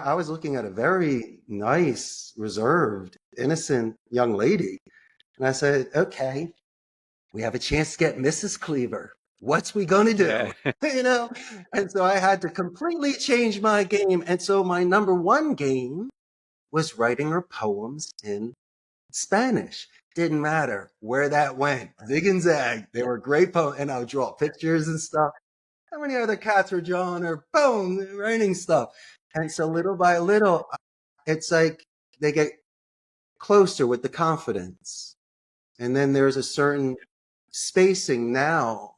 I was looking at a very nice, reserved, innocent young lady. And I said, okay, we have a chance to get Mrs. Cleaver. What's we going to do? Yeah. you know? And so I had to completely change my game. And so my number one game was writing her poems in Spanish. Didn't matter where that went. Zig and zag. They were great poems. And I would draw pictures and stuff. How many other cats were drawing her boom, writing stuff? And so little by little, it's like they get closer with the confidence. And then there's a certain spacing now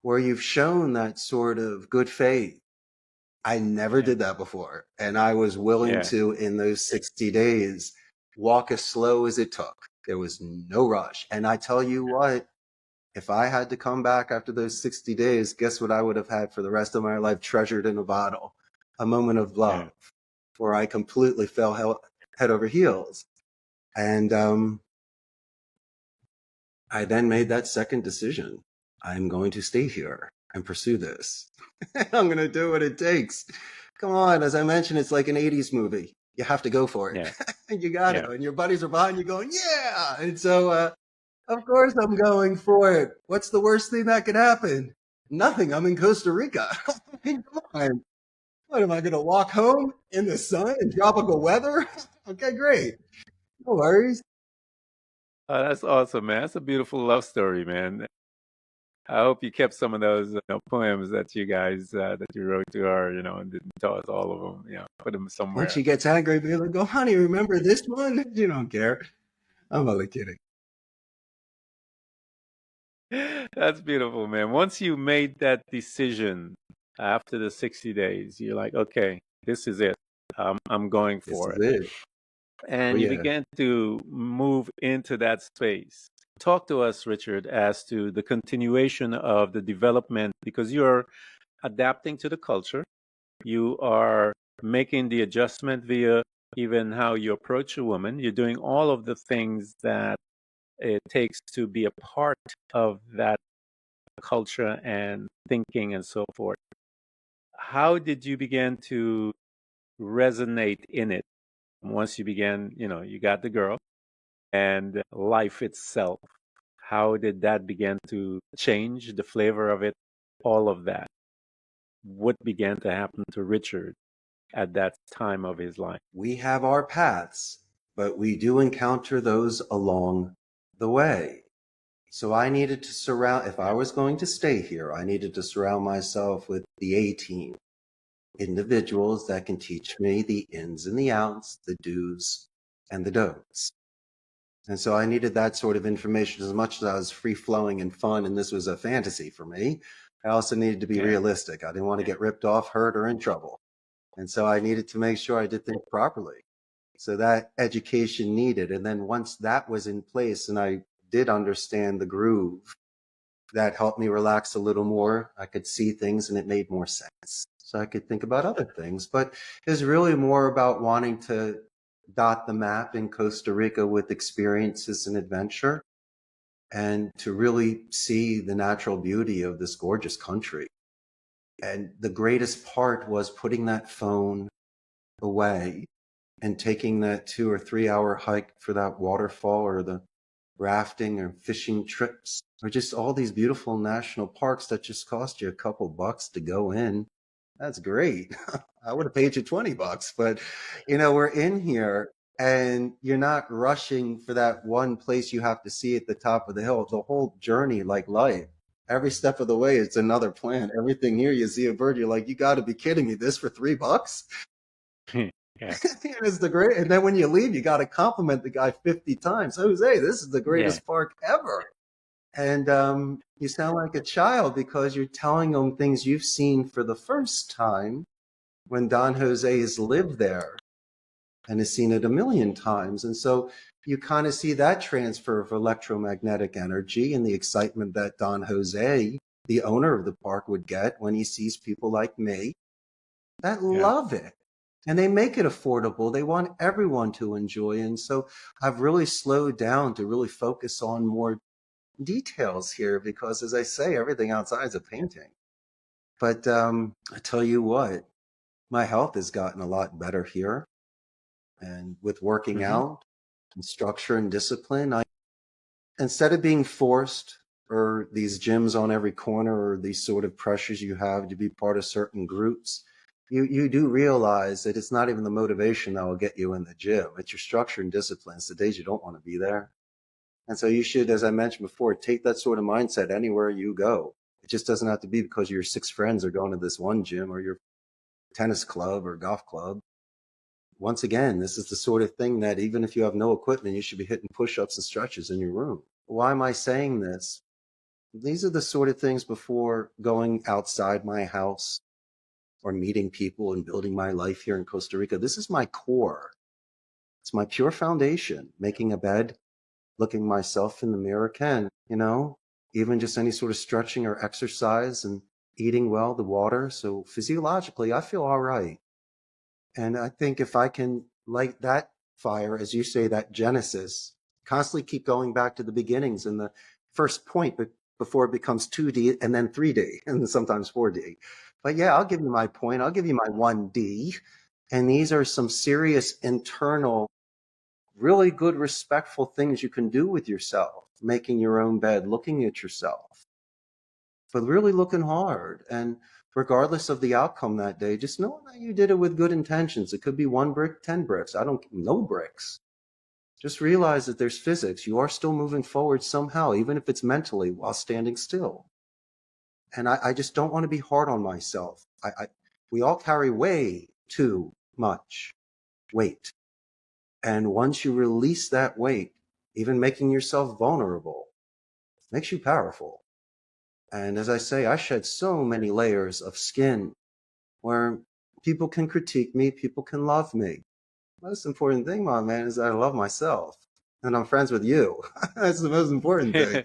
where you've shown that sort of good faith. I never Yeah. did that before. And I was willing Yeah. to, in those 60 days, walk as slow as it took. There was no rush. And I tell you what, if I had to come back after those 60 days, guess what I would have had for the rest of my life treasured in a bottle? A moment of Yeah. love where I completely fell head over heels. And I then made that second decision. I'm going to stay here and pursue this. I'm going to do what it takes. Come on, as I mentioned, it's like an 80s movie. You have to go for it. Yeah. And you got Yeah. to. And your buddies are behind you going, yeah. And so, of course, I'm going for it. What's the worst thing that could happen? Nothing. I'm in Costa Rica. I mean, come on. What am I going to walk home in the sun in tropical weather? Okay, great. No worries. Oh, that's awesome, man. That's a beautiful love story, man. I hope you kept some of those poems that you guys that you wrote to her, and didn't tell us all of them. Put them When somewhere. she gets angry, be like, "Oh, honey, remember this one?" You don't care. I'm only kidding. That's beautiful, man. Once you made that decision after the 60 days, you're like, okay, this is it. I'm going This for is it. it. Oh And you yeah. began to move into that space. Talk to us, Richard, as to the continuation of the development because you're adapting to the culture. You are making the adjustment via even how you approach a woman. You're doing all of the things that it takes to be a part of that culture and thinking and so forth. How did you begin to resonate in it once you began, you got the girl and life itself? How did that begin to change the flavor of it? All of that. What began to happen to Richard at that time of his life? We have our paths, but we do encounter those along the way. So I needed to surround, if I was going to stay here, I needed to surround myself with the A team, individuals that can teach me the ins and the outs, the do's and the don'ts. And so I needed that sort of information as much as I was free flowing and fun. And this was a fantasy for me. I also needed to be Yeah. realistic. I didn't want to get ripped off, hurt, or in trouble. And so I needed to make sure I did things properly. So that education needed. And then once that was in place and I did understand the groove, that helped me relax a little more. I could see things and it made more sense. So I could think about other things. But it was really more about wanting to dot the map in Costa Rica with experiences and adventure and to really see the natural beauty of this gorgeous country. And the greatest part was putting that phone away and taking that 2 or 3 hour hike for that waterfall or the rafting or fishing trips or just all these beautiful national parks that just cost you a couple bucks to go in. That's great. I would have paid you $20, but we're in here and you're not rushing for that one place you have to see at the top of the hill. The whole journey, like life, every step of the way, it's another plan. Everything here, you see a bird, you're like, you got to be kidding me. This for $3? Yeah. It's the great. And then when you leave, you got to compliment the guy 50 times. Jose, this is the Yeah. greatest park ever. And you sound like a child because you're telling them things you've seen for the first time when Don Jose has lived there and has seen it a million times. And so you kind of see that transfer of electromagnetic energy and the excitement that Don Jose, the owner of the park, would get when he sees people like me that Yeah. love it. And they make it affordable. They want everyone to enjoy. And so I've really slowed down to really focus on more details here because, as I say, everything outside is a painting. But I tell you what, My health has gotten a lot better here. And with working Hmm. out and structure and discipline, I instead of being forced or these gyms on every corner or these sort of pressures you have to be part of certain groups, you do realize that it's not even the motivation that will get you in the gym. It's your structure and discipline. It's the days you don't want to be there. And so you should, as I mentioned before, take that sort of mindset anywhere you go. It just doesn't have to be because your six friends are going to this one gym or your tennis club or golf club. Once again, this is the sort of thing that even if you have no equipment, you should be hitting push-ups and stretches in your room. Why am I saying this? These are the sort of things before going outside my house or meeting people and building my life here in Costa Rica. This is my core. It's my pure foundation. Making a bed, looking myself in the mirror can, even just any sort of stretching or exercise and eating well, the water. So physiologically, I feel all right. And I think if I can light that fire, as you say, that genesis, constantly keep going back to the beginnings and the first point before it becomes 2D and then 3D and sometimes 4D. But yeah, I'll give you my point. I'll give you my 1D. And these are some serious internal, really good, respectful things you can do with yourself, making your own bed, looking at yourself, but really looking hard. And regardless of the outcome that day, just knowing that you did it with good intentions. It could be 1 brick, 10 bricks. No bricks. Just realize that there's physics. You are still moving forward somehow, even if it's mentally while standing still. And I just don't want to be hard on myself. We all carry way too much weight. And once you release that weight, even making yourself vulnerable makes you powerful. And as I say, I shed so many layers of skin where people can critique me, people can love me. Most important thing, my man, is that I love myself and I'm friends with you. That's the most important thing.